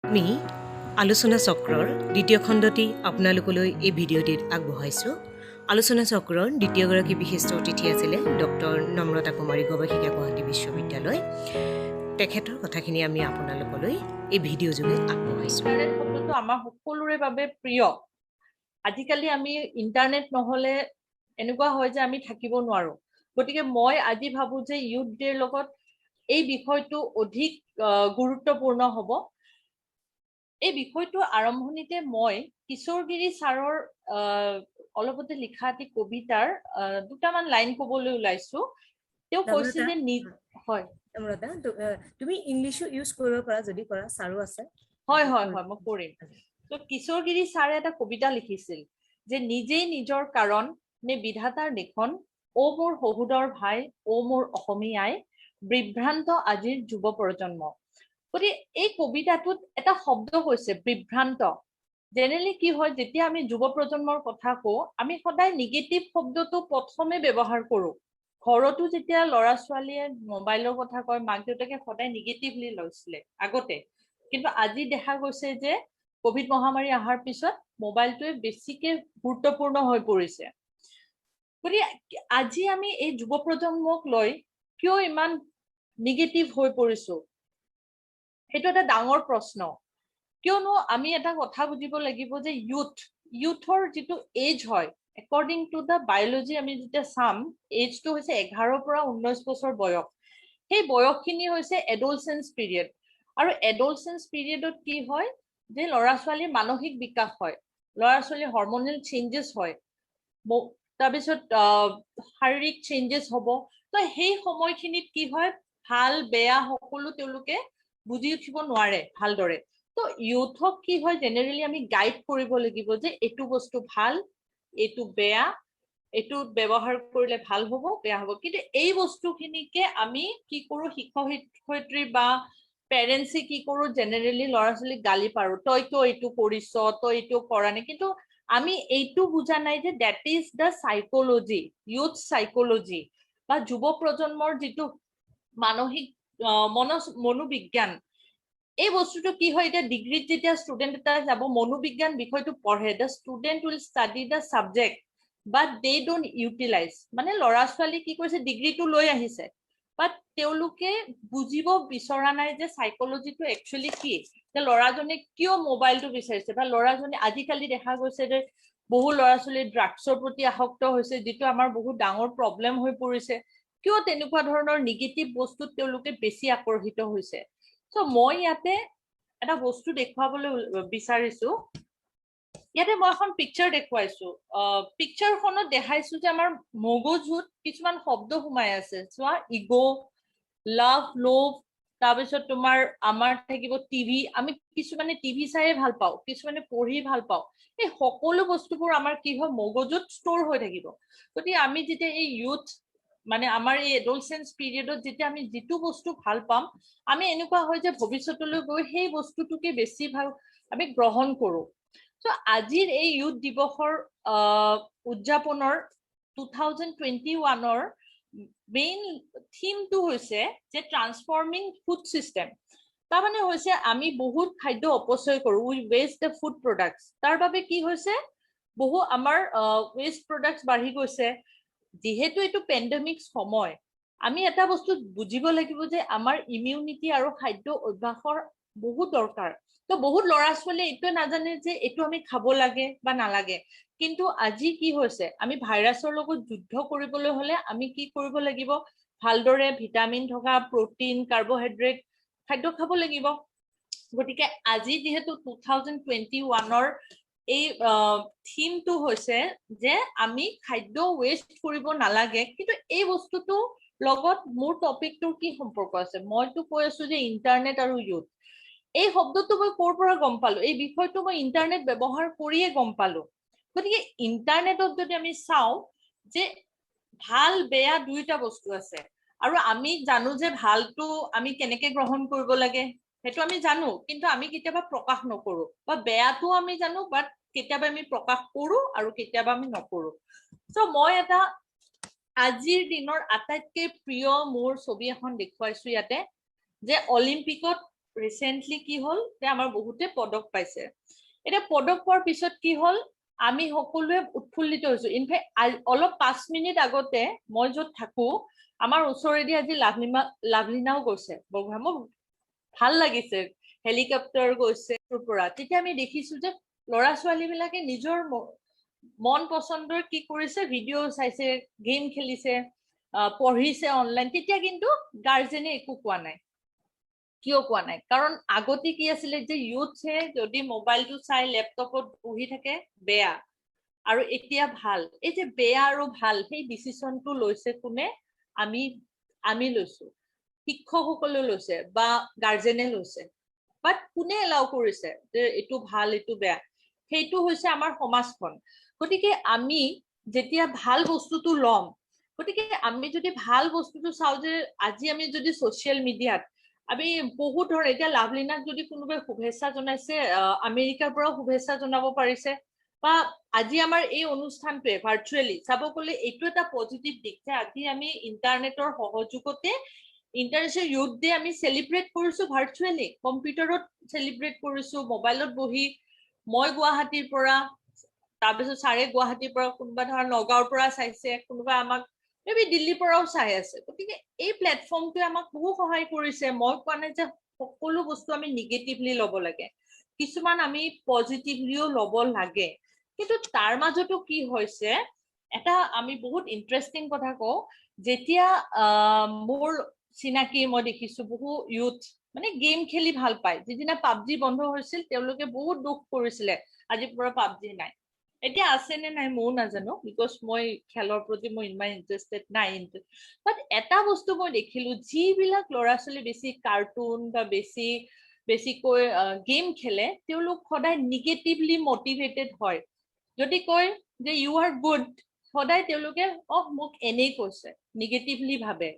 আমি আলোচনা চক্ৰৰ দ্বিতীয় খণ্ডটি আপোনালোকলৈ এই ভিডিঅ'টিত আগবঢ়াইছোঁ। আলোচনা চক্ৰৰ দ্বিতীয়গৰাকী বিশিষ্ট অতিথি আছিলে ডক্টৰ নম্ৰতা কুমাৰী গৱেষিকা গুৱাহাটী বিশ্ববিদ্যালয়। তেখেতৰ কথাখিনি আমি আপোনালোকলৈ এই ভিডিঅ' যোগে আগবঢ়াইছোঁ। ইণ্টাৰনেট শব্দটো আমাৰ সকলোৰে বাবে প্ৰিয়। আজিকালি আমি ইণ্টাৰনেট নহ'লে এনেকুৱা হয় যে আমি থাকিব নোৱাৰো। গতিকে মই আজি ভাবো যে ইউথ ডেৰ লগত এই বিষয়টো অধিক গুৰুত্বপূৰ্ণ হ'ব। এই বিষয়টো আৰম্ভণিতে মই কিশোৰগিৰি ছাৰৰ অলপতে লিখা এটি কবিতাৰ দুটামান লাইন ক'বলৈ ওলাইছো। তেওঁ কৈছে যে হয় নম্ৰতা, তুমি ইংলিছো ইউজ কৰিব পাৰা যদি কৰা, ছাৰো আছে। হয় হয় হয় মই কৰিম। তো কিশোৰগিৰি ছাৰে এটা কবিতা লিখিছিল যে নিজেই নিজৰ কাৰণ নে বিধাতাৰ লিখন, অ মোৰ শহুদৰ ভাই, অ মোৰ অসমীয়াই, বিভ্ৰান্ত আজিৰ যুৱ প্ৰজন্ম। গতিকে এই কবিতাটোত এটা শব্দ কৈছে বিভ্ৰান্ত। জেনেৰেলি কি হয়, যেতিয়া আমি যুৱ প্ৰজন্মৰ কথা কওঁ আমি সদায় নিগেটিভ শব্দটো প্ৰথমে ব্যৱহাৰ কৰোঁ। ঘৰতো যেতিয়া ল'ৰা ছোৱালীয়ে মোবাইলৰ কথা কয় মাক দেউতাকে সদায় নিগেটিভলি লৈছিলে আগতে, কিন্তু আজি দেখা গৈছে যে কোভিড মহামাৰী অহাৰ পিছত মোবাইলটোৱে বেছিকে গুৰুত্বপূৰ্ণ হৈ পৰিছে। গতিকে আজি আমি এই যুৱ প্ৰজন্মক লৈ কিয় ইমান নিগেটিভ হৈ পৰিছো, সেইটো এটা ডাঙৰ প্ৰশ্ন। কিয়নো আমি এটা কথা বুজিব লাগিব যে ইউথৰ যিটো এজ হয়, একৰ্ডিং টু দ্য বায়লজি আমি যেতিয়া চাম, এজটো হৈছে 11 পৰা 19 বছৰ বয়স। সেই বয়সখিনি হৈছে এডলচেন্স পিৰিয়ড। আৰু এডলচেন্স পিৰিয়ডত কি হয় যে ল'ৰা ছোৱালীৰ মানসিক বিকাশ হয়, ল'ৰা ছোৱালীৰ হৰমনেল চেঞ্জেছ হয়, তাৰপিছত শাৰীৰিক চেঞ্জেছ হ'ব। তো সেই সময়খিনিত কি হয়, ভাল বেয়া সকলো তেওঁলোকে বুজি উঠিব নোৱাৰে ভালদৰে। তো ইউথক কি হয়, জেনেৰেলি আমি গাইড কৰিব লাগিব যে এইটো বস্তু ভাল, এইটো বেয়া, এইটো ব্যৱহাৰ কৰিলে ভাল হ'ব, বেয়া হ'ব। কিন্তু এই বস্তুখিনিকে আমি কি কৰোঁ, শিক্ষক শিক্ষয়িত্ৰী বা পেৰেণ্টছে কি কৰোঁ, জেনেৰেলি ল'ৰা ছোৱালীক গালি পাৰোঁ, তই কিয় এইটো কৰিছ, তই এইটো কৰা নাই। কিন্তু আমি এইটো বুজা নাই যে that is the psychology, youth psychology বা যুৱ প্ৰজন্মৰ যিটো মানসিক মনোবিজ্ঞান। এই বস্তুটো কি হয়, এতিয়া ডিগ্ৰীত যেতিয়া ষ্টুডেণ্ট এটা যাব মনোবিজ্ঞান বিষয়টো পঢ়ে, the student will study the subject but they don't utilise. মানে ল'ৰা ছোৱালী কি কৰিছে, ডিগ্ৰীটো লৈ আহিছে বাট তেওঁলোকে বুজিব বিচৰা নাই যে চাইকলজিটো একচুৱেলি কি, যে ল'ৰাজনে কিয় মোবাইলটো বিচাৰিছে, বা ল'ৰাজনে আজিকালি দেখা গৈছে যে বহু ল'ৰা ছোৱালী ড্ৰাগছৰ প্ৰতি আসক্ত হৈছে, যিটো আমাৰ বহুত ডাঙৰ প্ৰব্লেম হৈ পৰিছে। কিয় তেনেকুৱা ধৰণৰ নিগেটিভ বস্তুত তেওঁলোকে বেছি আকৰ্ষিত হৈছে। চ' মই ইয়াতে এটা বস্তু দেখুৱাবলৈ বিচাৰিছো। ইয়াতে মই এখন পিকচাৰ দেখুৱাইছো। পিকচাৰখনত দেখাইছো যে আমাৰ মগজুত কিছুমান শব্দ সোমাই আছে। চোৱা, ইগ', লাভ, লোভ, তাৰপিছত তোমাৰ আমাৰ থাকিব টিভি। আমি কিছুমানে টিভি চাইয়ে ভাল পাওঁ, কিছুমানে পঢ়ি ভাল পাওঁ। এই সকলো বস্তুবোৰ আমাৰ কি হয়, মগজুত ষ্ট'ৰ হৈ থাকিব। গতিকে আমি যেতিয়া এই ইউথ মানে আমাৰ এই এডলচেন্স পিৰিয়ডত যেতিয়া আমি যিটো বস্তু ভাল পাম, আমি এনেকুৱা হয় যে ভৱিষ্যতলৈ গৈ সেই বস্তুটোকে বেছি ভাল আমি গ্ৰহণ কৰোঁ। চ' আজিৰ এই ইউথ দিৱসৰ উদযাপনৰ 2021ৰ মেইন থিমটো হৈছে যে ট্ৰান্সফৰ্মিং ফুড চিষ্টেম। তাৰমানে হৈছে আমি বহুত খাদ্য অপচয় কৰোঁ, উই ৱেষ্ট দ্য ফুড প্ৰডাক্টছ। তাৰ বাবে কি হৈছে, বহু আমাৰ ৱেষ্ট প্ৰডাক্টছ বাঢ়ি গৈছে। যিহেতু এইটো পেণ্ডেমিক সময়, আমি এটা বস্তু বুজিব লাগিব যে আমাৰ ইমিউনিটি আৰু খাদ্য অভ্যাসৰ বহুত দৰকাৰ। তো বহুত ল'ৰা ছোৱালীয়ে এইটোৱে নাজানে যে এইটো আমি খাব লাগে বা নালাগে। কিন্তু আজি কি হৈছে, আমি ভাইৰাছৰ লগত যুদ্ধ কৰিবলৈ হ'লে আমি কি কৰিব লাগিব, ভালদৰে ভিটামিন থকা প্ৰটিন, কাৰ্বহাইড্ৰেট খাদ্য খাব লাগিব। গতিকে আজি যিহেতু 2021ৰ এই থিমটো হৈছে যে আমি খাদ্য ৱেষ্ট কৰিব নালাগে, কিন্তু এই বস্তুটো লগত মোৰ টপিকটোৰ কি সম্পৰ্ক আছে? মইতো কৈ আছো যে ইণ্টাৰনেট আৰু ইউথ। এই শব্দটো মই ক'ৰ পৰা গম পালো, এই বিষয়টো মই ইণ্টাৰনেট ব্যৱহাৰ কৰিয়ে গম পালো। গতিকে ইণ্টাৰনেটত যদি আমি চাওঁ যে ভাল বেয়া দুইটা বস্তু আছে, আৰু আমি জানো যে ভালটো আমি কেনেকে গ্ৰহণ কৰিব লাগে সেইটো আমি জানো, কিন্তু আমি কেতিয়াবা প্ৰকাশ নকৰো। বা বেয়াটো আমি জানো, বাট কেতিয়াবা আমি প্ৰকাশ কৰো আৰু কেতিয়াবা আমি নকৰো। চ' মই এটা আজিৰ দিনৰ আটাইতকৈ প্ৰিয় মোৰ ছবি এখন দেখুৱাইছো ইয়াতে, যে অলিম্পিকত ৰিচেণ্টলি কি হ'ল যে আমাৰ বহুতে পদক পাইছে। এতিয়া পদক পোৱাৰ পিছত কি হ'ল, আমি সকলোৱে উৎফুল্লিত হৈছো। ইনফেক্ট অলপ 5 মিনিট আগতে মই য'ত থাকো আমাৰ ওচৰেদি আজি লাভলিনাও গৈছে বৰগোহাঁই। মোৰ ভাল লাগিছে, হেলিকপ্টাৰ গৈছে পৰা। তেতিয়া আমি দেখিছো যে ল'ৰা ছোৱালী বিলাকে নিজৰ মন পচন্দৰ কি কৰিছে, ভিডিঅ' চাইছে, গেম খেলিছে, পঢ়িছে অনলাইন। তেতিয়া কিন্তু গাৰ্জেনে একো কোৱা নাই। কিয় কোৱা নাই? কাৰণ আগতে কি আছিলে যে ইউথে যদি মোবাইলটো চাই লেপটপত বহি থাকে বেয়া, আৰু এতিয়া ভাল। এই যে বেয়া আৰু ভাল সেই ডিচিশনটো লৈছে কোনে? আমি লৈছো, শিক্ষকসকলে লৈছে বা গাৰ্জেনে লৈছে। বাট কোনে এলাউ কৰিছে যে এইটো ভাল এইটো বেয়া? সেইটো হৈছে আমাৰ সমাজখন। গতিকে আমি যেতিয়া ভাল বস্তুটো ল'ম, গতিকে আমি যদি ভাল বস্তুটো চাওঁ, যে আজি আমি যদি ছচিয়েল মিডিয়াত আমি বহুত ধৰণৰ, এতিয়া লাভলিনাক যদি কোনোবাই শুভেচ্ছা জনাইছে, আমেৰিকাৰ পৰাও শুভেচ্ছা জনাব পাৰিছে, বা আজি আমাৰ এই অনুষ্ঠানটোৱে ভাৰ্চুৱেলি চাব গ'লে এইটো এটা পজিটিভ দিশ যে আজি আমি ইণ্টাৰনেটৰ সহযোগতে ইণ্টাৰনেশ্যনেল ইউথ ডে আমি চেলিব্ৰেট কৰিছো ভাৰ্চুৱেলি, কম্পিউটাৰত চেলিব্ৰেট কৰিছো, মোবাইলত বহি। মই গুৱাহাটীৰ পৰা, তাৰপিছত ছাৰে গুৱাহাটীৰ পৰা, কোনোবা ধৰা নগাঁৱৰ পৰা চাইছে, কোনোবা আমাক মেবি দিল্লীৰ পৰাও চাই আছে। গতিকে এই প্লেটফৰ্মটোৱে আমাক বহু সহায় কৰিছে। মই কোৱা নাই যে সকলো বস্তু আমি নিগেটিভলি ল'ব লাগে, কিছুমান আমি পজিটিভলিও ল'ব লাগে। কিন্তু তাৰ মাজতো কি হৈছে, এটা আমি বহুত ইণ্টাৰেষ্টিং কথা কওঁ, যেতিয়া মোৰ চিনাকি মই দেখিছো বহু ইউথ মানে গেম খেলি ভাল পায়। যিদিনা পাবজি বন্ধ হৈছিল তেওঁলোকে বহুত দুখ কৰিছিলে, আজিৰ পৰা পাবজি নাই। এতিয়া আছে নে নাই ময়ো নাজানো, বিকজ মই খেলৰ প্ৰতি মই ইমান ইণ্টাৰেষ্টেড নাই। বাট এটা বস্তু মই দেখিলো, যিবিলাক ল'ৰা ছোৱালী বেছি কাৰ্টুন বা বেছিকৈ গেম খেলে, তেওঁলোক সদায় নিগেটিভলি মটিভেটেড হয়। যদি কয় যে ইউ আৰ গুড, সদায় তেওঁলোকে মোক এনেই কৈছে, নিগেটিভলি ভাবে,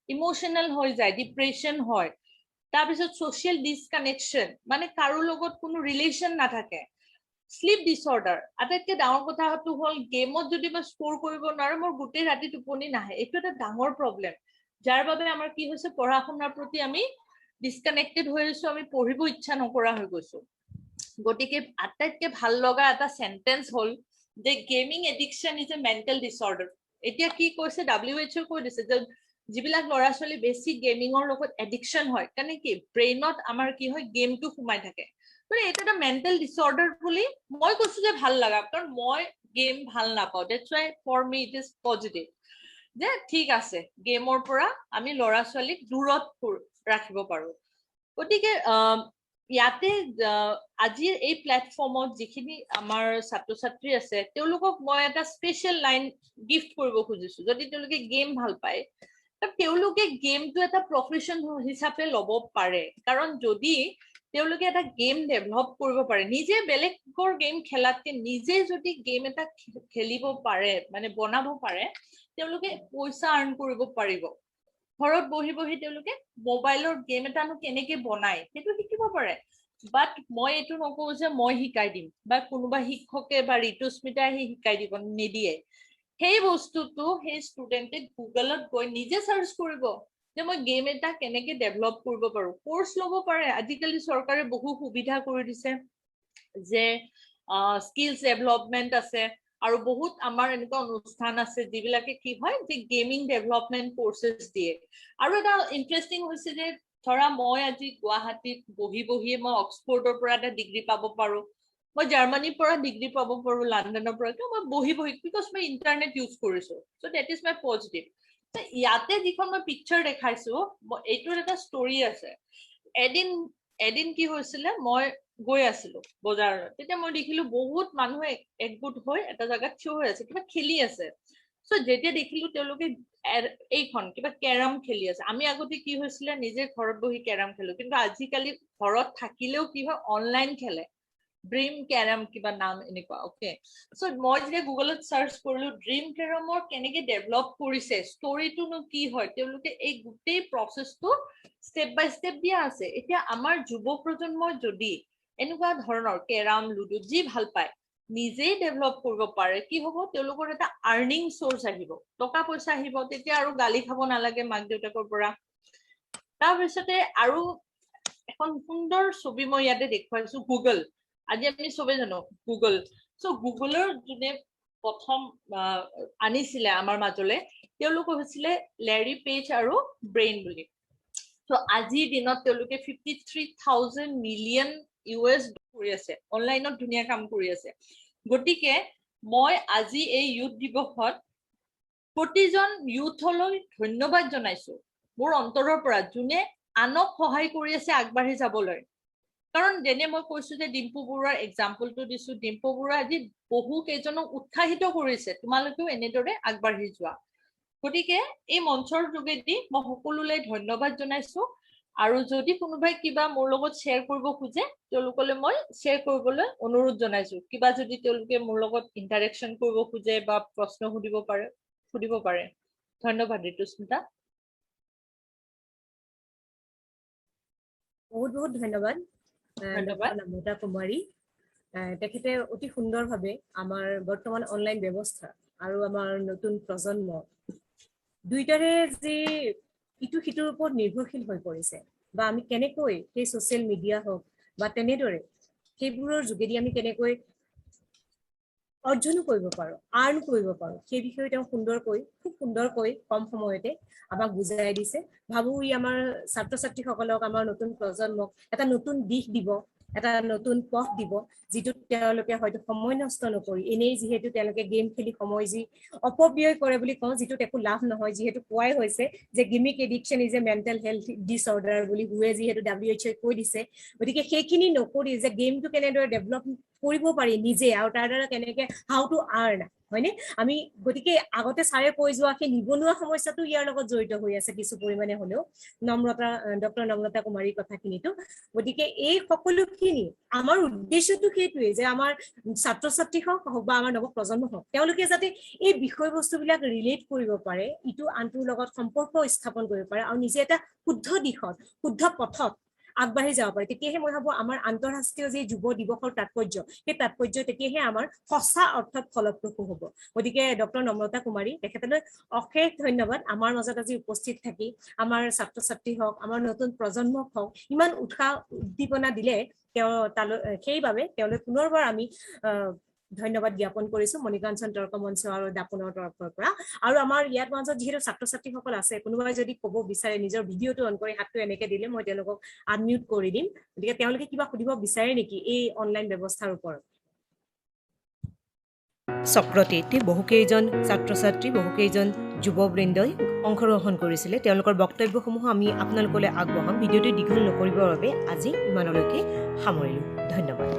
ইমোচনেল হৈ যায়, ডিপ্ৰেশ্যন হয়। তাৰপিছত ছ'চিয়েল ডিছকানেকশ্যন, মানে কাৰো লগত কোনো ৰিলেশ্যন নাথাকে। শ্লিপ ডিছঅৰ্ডাৰ, আটাইতকৈ ডাঙৰ কথাটো হ'ল গেমত যদি মই স্ক'ৰ কৰিব নোৱাৰো, মোৰ গোটেই ৰাতি টোপনি নাহে। এইটো এটা ডাঙৰ প্ৰব্লেম, যাৰ বাবে আমাৰ কি হৈছে, পঢ়া শুনাৰ প্ৰতি আমি ডিছকানেক্টেড হৈ আছো, আমি পঢ়িব ইচ্ছা নকৰা হৈ গৈছো। গতিকে আটাইতকৈ ভাল লগা এটা চেণ্টেন্স হ'ল যে gaming addiction is a mental disorder. এতিয়া কি কৈছে, WHO কৈ দিছে যে যিবিলাক ল'ৰা ছোৱালী বেছি গেমিঙৰ লগত এডিকশ্যন হয়, কাৰণে কি ব্ৰেইনত আমাৰ কি হয়, গেমটো সোমাই থাকে। মানে এইটো এটা মেণ্টেল ডিছঅৰ্ডাৰ বুলি মই কৈছো যে ভাল লগা, কাৰণ মই গেম ভাল নাপাওঁ। That's why for me it is positive, যে ঠিক আছে গেমৰ পৰা আমি ল'ৰা ছোৱালীক দূৰত ৰাখিব পাৰো। গতিকে ইয়াতে আজিৰ এই প্লেটফৰ্মত যিখিনি আমাৰ ছাত্ৰ ছাত্ৰী আছে, তেওঁলোকক মই এটা স্পেচিয়েল লাইন গিফ্ট কৰিব খুজিছো। যদি তেওঁলোকে গেম ভাল পায়, তেওঁলোকে গেমটো এটা প্ৰফেশ্যন হিচাপে ল'ব পাৰে। কাৰণ যদি তেওঁলোকে এটা গেম ডেভেলপ কৰিব পাৰে, নিজে বেলেগৰ গেম খেলাতকে নিজে যদি গেম এটা খেলিব পাৰে, মানে বনাব পাৰে, তেওঁলোকে পইচা আৰ্ণ কৰিব পাৰিব। ঘৰত বহি বহি তেওঁলোকে মোবাইলৰ গেম এটানো কেনেকে বনায় সেইটো শিকিব পাৰে। বাট মই এইটো নকওঁ যে মই শিকাই দিম, বা কোনোবা শিক্ষকে বা ঋতুস্মিতাই আহি শিকাই দিব, নিদিয়ে। সেই বস্তুটো সেই ষ্টুডেণ্টে গুগলত গৈ নিজে চাৰ্চ কৰিব যে মই গেম এটা কেনেকে ডেভেলপ কৰিব পাৰো, কোৰ্চ ল'ব পাৰে। আজিকালি চৰকাৰে বহু সুবিধা কৰি দিছে, যে স্কিলছ ডেভেলপমেণ্ট আছে, আৰু বহুত আমাৰ এনেকুৱা অনুষ্ঠান আছে যিবিলাকে কি হয়, যে গেমিং ডেভেলপমেণ্ট কোৰ্চেছ দিয়ে। আৰু এটা ইণ্টাৰেষ্টিং হৈছে যে ধৰা মই আজি গুৱাহাটীত বহি বহিয়ে মই অক্সফৰ্ডৰ পৰা এটা ডিগ্ৰী পাব পাৰো, মই জাৰ্মানীৰ পৰা ডিগ্ৰী পাব পাৰো, লণ্ডনৰ পৰা, কিয় মই বহি বহি, বিকজ মই ইণ্টাৰনেট ইউজ কৰিছো। চ' ডেট ইজ মাই পজিটিভ। ইয়াতে যিখন মই পিকচাৰ দেখাইছো, এইটোৰ এটা ষ্টৰি আছে। এদিন কি হৈছিলে, মই গৈ আছিলো বজাৰত, তেতিয়া মই দেখিলো বহুত মানুহে একগোট হৈ এটা জাগাত থিয় হৈ আছে, কিবা খেলি আছে। চ' যেতিয়া দেখিলো তেওঁলোকে এইখন কিবা কেৰম খেলি আছে। আমি আগতে কি হৈছিলে, নিজে ঘৰত বহি কেৰম খেলো, কিন্তু আজিকালি ঘৰত থাকিলেও কি হয়, অনলাইন খেলে, ড্ৰিম কেৰম কিবা নাম এনেকুৱা। অকে, চ' মই যেতিয়া গুগলত চাৰ্চ কৰিলো ড্ৰিম কেৰমৰ কেনেকে ডেভেলপ কৰিছে, ষ্টৰিটোনো কি হয়, তেওঁলোকে এই গোটেই প্ৰচেছটো ষ্টেপ বাই ষ্টেপ দিয়া আছে। এতিয়া আমাৰ যুৱ প্ৰজন্মই যদি এনেকুৱা ধৰণৰ কেৰম, লুডু যি ভাল পায় নিজেই ডেভেলপ কৰিব পাৰে, কি হ'ব, তেওঁলোকৰ এটা আৰ্নিং চ'ৰ্চ আহিব, টকা পইচা আহিব। তেতিয়া আৰু গালি খাব নালাগে মাক দেউতাকৰ পৰা। তাৰপিছতে আৰু এখন সুন্দৰ ছবি মই ইয়াতে দেখুৱাইছো গুগল আজি আমি চবে জানো গুগল সো গুগলৰ যোনে প্ৰথম আনিছিলে আমাৰ মাজলে তেওঁলোক হৈছিলে লেৰী পেজ আৰু ব্ৰেইন বুলি সো আজিৰ দিনত তেওঁলোকে 53,000 মিলিয়ন US কৰি আছে অনলাইনত ধুনীয়া কাম কৰি আছে গতিকে মই আজি এই ইউথ দিৱসত প্ৰতিজন ইউথলৈ ধন্যবাদ জনাইছো মোৰ অন্তৰৰ পৰা যোনে আনক সহায় কৰি আছে আগবাঢ়ি যাবলৈ কাৰণ যেনে মই কৈছো যে ডিম্পু বৰুৱাৰ এক্সাম্পলটো দিছো ডিম্পু বৰুৱা আজি বহু কেইজনক উৎসাহিত কৰিছে তোমালোকেও এনেদৰে আগবাঢ়ি যোৱা গতিকে এই মঞ্চৰ যোগেদি মই সকলোলৈ ধন্যবাদ জনাইছো আৰু যদি কোনোবাই কিবা মোৰ লগত শ্বেয়াৰ কৰিব খোজে তেওঁলোকলৈ মই শ্বেয়াৰ কৰিবলৈ অনুৰোধ জনাইছো কিবা যদি তেওঁলোকে মোৰ লগত ইন্টাৰেকচন কৰিব খোজে বা প্ৰশ্ন সুধিব পাৰে ধন্যবাদ ঋতুস্মিতা বহুত বহুত ধন্যবাদ নম্ৰতা কুমাৰী তেখেতে অতি সুন্দৰভাৱে আমাৰ বৰ্তমান অনলাইন ব্যৱস্থা আৰু আমাৰ নতুন প্ৰজন্ম দুইটাৰে যে ইটো সিটোৰ ওপৰত নিৰ্ভৰশীল হৈ পৰিছে বা আমি কেনেকৈ সেই ছ'চিয়েল মিডিয়া হওক বা তেনেদৰে সেইবোৰৰ যোগেদি আমি কেনেকৈ অৰ্জনো কৰিব পাৰো আৰ্ণ কৰিব পাৰো সেই বিষয়ে তেওঁ খুব সুন্দৰকৈ কম সময়তে আমাক বুজাই দিছে ভাবো ই আমাৰ ছাত্ৰ ছাত্ৰীসকলক আমাৰ নতুন প্ৰজন্মক এটা নতুন দিশ দিব এটা নতুন পথ দিব যিটো তেওঁলোকে হয়তো সময় নষ্ট নকৰি এনেই যিহেতু তেওঁলোকে গেম খেলি সময় যি অপব্যয় কৰে বুলি কওঁ যিটো একো লাভ নহয় যিহেতু কোৱাই হৈছে যে গেমিক addiction is a mental health disorder বুলি হুৱে যিহেতু WHO কৈ দিছে গতিকে সেইখিনি নকৰি যে গেমটো কেনেদৰে ডেভেলপ কৰিব পাৰি নিজে আৰু তাৰ দ্বাৰা কেনেকে হাউ টু আৰ্ণ হয়নে আমি গতিকে আগতে ছাৰে কৈ যোৱা সেই নিবনুৱা সমস্যাটো ইয়াৰ লগত জড়িত হৈ আছে কিছু পৰিমাণে হলেও ডক্টৰ নম্ৰতা কুমাৰীৰ কথাখিনিতো গতিকে এই সকলোখিনি আমাৰ উদ্দেশ্যটো সেইটোৱে যে আমাৰ ছাত্ৰ ছাত্ৰী হওক বা আমাৰ নৱ প্ৰজন্ম হওক তেওঁলোকে যাতে এই বিষয়বস্তুবিলাক ৰিলেট কৰিব পাৰে ইটো আনটোৰ লগত সম্পৰ্ক স্থাপন কৰিব পাৰে আৰু নিজে এটা শুদ্ধ দিশত শুদ্ধ পথত আগবাঢ়ি যাব পাৰে তেতিয়াহে মই ভাবো আমাৰ আন্তঃৰাষ্ট্ৰীয় যে যুৱ দিৱসৰ তাৎপৰ্য সেই তাৎপৰ্য তেতিয়াহে আমাৰ সঁচা অৰ্থত ফলপ্ৰসূ হ'ব গতিকে ডক্টৰ নম্ৰতা কুমাৰী তেখেতলৈ অশেষ ধন্যবাদ আমাৰ মাজত আজি উপস্থিত থাকি আমাৰ ছাত্ৰ ছাত্ৰী হওক আমাৰ নতুন প্ৰজন্মক হওক ইমান উৎসাহ উদ্দীপনা দিলে তেওঁ সেইবাবে তেওঁলৈ পুনৰবাৰ আমি ধন্যবাদ জ্ঞাপন কৰিছো মণিকাঞ্চন তৰ্ক মঞ্চ আৰু দাপনৰ তৰফৰ পৰা আৰু আমাৰ ইয়াত মাজত যিহেতু ছাত্ৰ ছাত্ৰীসকল আছে কোনোবাই যদি ক'ব বিচাৰে নিজৰ ভিডিঅ'টো অন কৰি হাতটো এনেকে দিলে মই তেওঁলোকক আনমিউট কৰি দিম গতিকে তেওঁলোকে কিবা সুধিব বিচাৰে নেকি এই অনলাইন ব্যৱস্থাৰ ওপৰত চক্ৰটিত বহুকেইজন ছাত্ৰ ছাত্ৰী বহুকেইজন যুৱবৃন্দই অংশগ্ৰহণ কৰিছিলে তেওঁলোকৰ বক্তব্যসমূহ আমি আপোনালোকলৈ আগবঢ়াম ভিডিঅ'টো দীঘল নকৰিবৰ বাবে আজি ইমানলৈকে সামৰিলোঁ ধন্যবাদ